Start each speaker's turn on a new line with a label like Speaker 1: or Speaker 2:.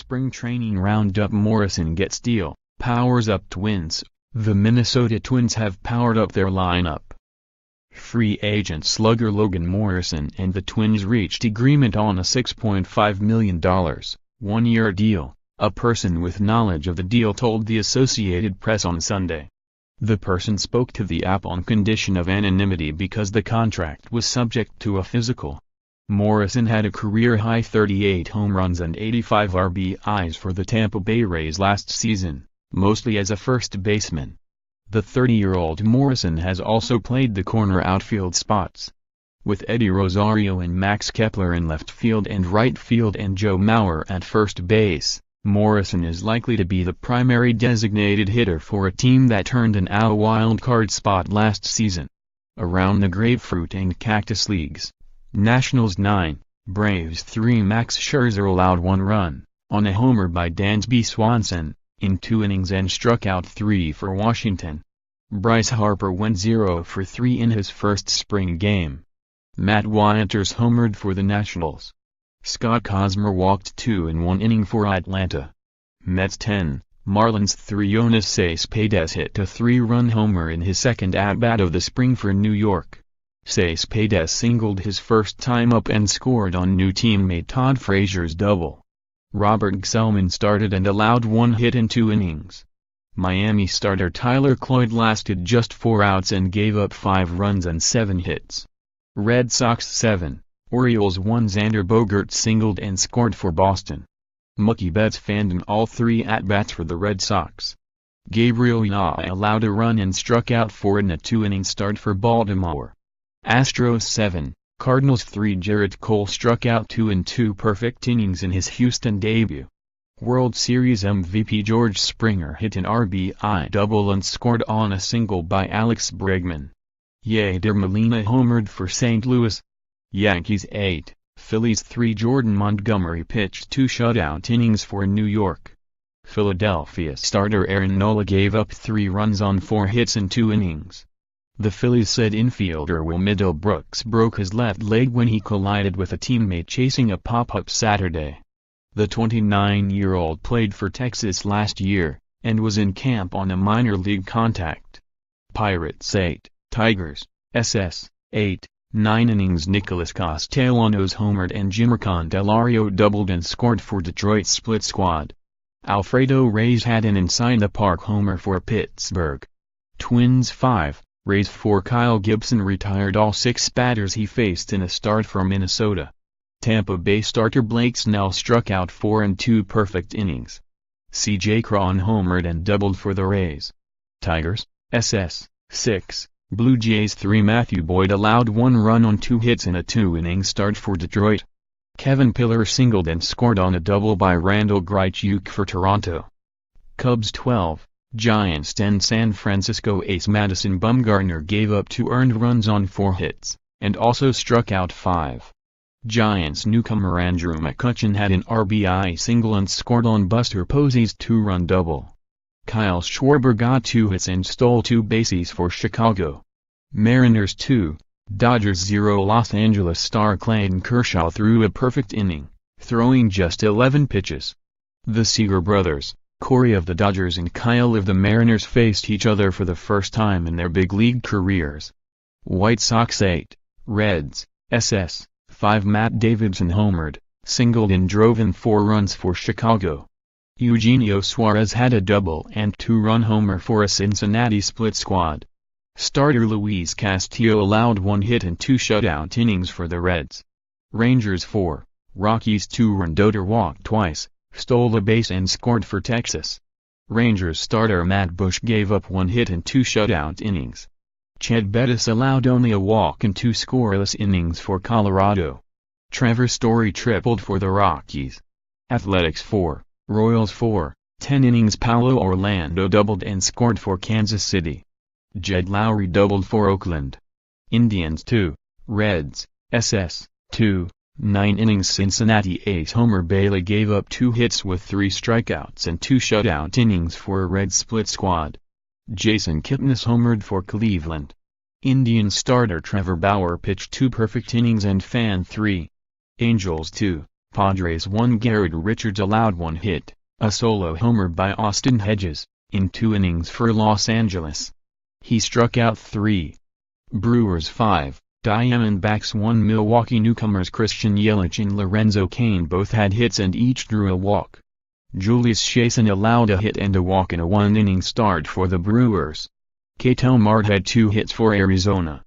Speaker 1: spring training roundup. Morrison gets steal, powers up Twins. The Minnesota Twins have powered up their lineup. Free agent slugger Logan Morrison and the Twins reached agreement on a $6.5 million, one-year deal, a person with knowledge of the deal told the Associated Press on Sunday. The person spoke to the app on condition of anonymity because the contract was subject to a physical. Morrison had a career-high 38 home runs and 85 RBIs for the Tampa Bay Rays last season, mostly as a first baseman. The 30-year-old Morrison has also played the corner outfield spots. With Eddie Rosario and Max Kepler in left field and right field and Joe Mauer at first base, Morrison is likely to be the primary designated hitter for a team that turned an AL wildcard spot last season. Around the Grapefruit and Cactus Leagues, Nationals 9, Braves 3. Max Scherzer allowed 1 run, on a homer by Dansby Swanson, in 2 innings and struck out 3 for Washington. Bryce Harper went 0 for 3 in his first spring game. Matt Winters homered for the Nationals. Scott Cosmer walked 2 in 1 inning for Atlanta. Mets 10, Marlins 3. Yoenis Cespedes hit a 3-run homer in his second at-bat of the spring for New York. Cespedes singled his first time up and scored on new teammate Todd Frazier's double. Robert Gsellman started and allowed 1 hit in 2 innings. Miami starter Tyler Cloyd lasted just 4 outs and gave up 5 runs and 7 hits. Red Sox 7, Orioles 1. Xander Bogaerts singled and scored for Boston. Mookie Betts fanned in all 3 at-bats for the Red Sox. Gabriel Yanez allowed a run and struck out 4 in a 2-inning start for Baltimore. Astros 7, Cardinals 3. Jarrett Cole struck out 2 in 2 perfect innings in his Houston debut. World Series MVP George Springer hit an RBI double and scored on a single by Alex Bregman. Yadier Molina homered for St. Louis. Yankees 8, Phillies 3. Jordan Montgomery pitched 2 shutout innings for New York. Philadelphia starter Aaron Nola gave up 3 runs on 4 hits in 2 innings. The Phillies said infielder Will Middlebrooks broke his left leg when he collided with a teammate chasing a pop-up Saturday. The 29-year-old played for Texas last year, and was in camp on a minor league contact. Pirates 8, Tigers, SS, 8, 9 innings. Nicholas Castellanos homered and Jimmer Candelario doubled and scored for Detroit's split squad. Alfredo Reyes had an inside-the-park homer for Pittsburgh. Twins 5, Rays 4. Kyle Gibson retired all 6 batters he faced in a start for Minnesota. Tampa Bay starter Blake Snell struck out 4 in 2 perfect innings. C.J. Cron homered and doubled for the Rays. Tigers, SS, 6, Blue Jays 3. Matthew Boyd allowed 1 run on 2 hits in a 2-inning start for Detroit. Kevin Pillar singled and scored on a double by Randall Grichuk for Toronto. Cubs 12, Giants 10. San Francisco ace Madison Bumgarner gave up 2 earned runs on 4 hits, and also struck out 5. Giants newcomer Andrew McCutchen had an RBI single and scored on Buster Posey's 2-run double. Kyle Schwarber got 2 hits and stole 2 bases for Chicago. Mariners 2, Dodgers 0. Los Angeles star Clayton Kershaw threw a perfect inning, throwing just 11 pitches. The Seager brothers, Corey of the Dodgers and Kyle of the Mariners faced each other for the first time in their big league careers. White Sox 8, Reds, SS, 5. Matt Davidson homered, singled and drove in 4 runs for Chicago. Eugenio Suarez had a double and 2-run homer for a Cincinnati split squad. Starter Luis Castillo allowed 1 hit and 2 shutout innings for the Reds. Rangers 4, Rockies 2. Rendoter walked twice, stole a base and scored for Texas. Rangers starter Matt Bush gave up 1 hit and 2 shutout innings. Chet Bettis allowed only a walk in 2 scoreless innings for Colorado. Trevor Story tripled for the Rockies. Athletics 4, Royals 4, 10 innings. Paulo Orlando doubled and scored for Kansas City. Jed Lowry doubled for Oakland. Indians 2, Reds, SS, 2, 9 innings. Cincinnati ace Homer Bailey gave up 2 hits with 3 strikeouts and 2 shutout innings for a Red split squad. Jason Kipnis homered for Cleveland. Indians starter Trevor Bauer pitched 2 perfect innings and fanned 3. Angels 2, Padres 1. Garrett Richards allowed 1 hit, a solo homer by Austin Hedges, in 2 innings for Los Angeles. He struck out 3. Brewers 5. Diamondbacks 1. Milwaukee newcomers Christian Yelich and Lorenzo Cain both had hits and each drew a walk. Julius Chasen allowed a hit and a walk in a 1-inning start for the Brewers. Ketel Marte had 2 hits for Arizona.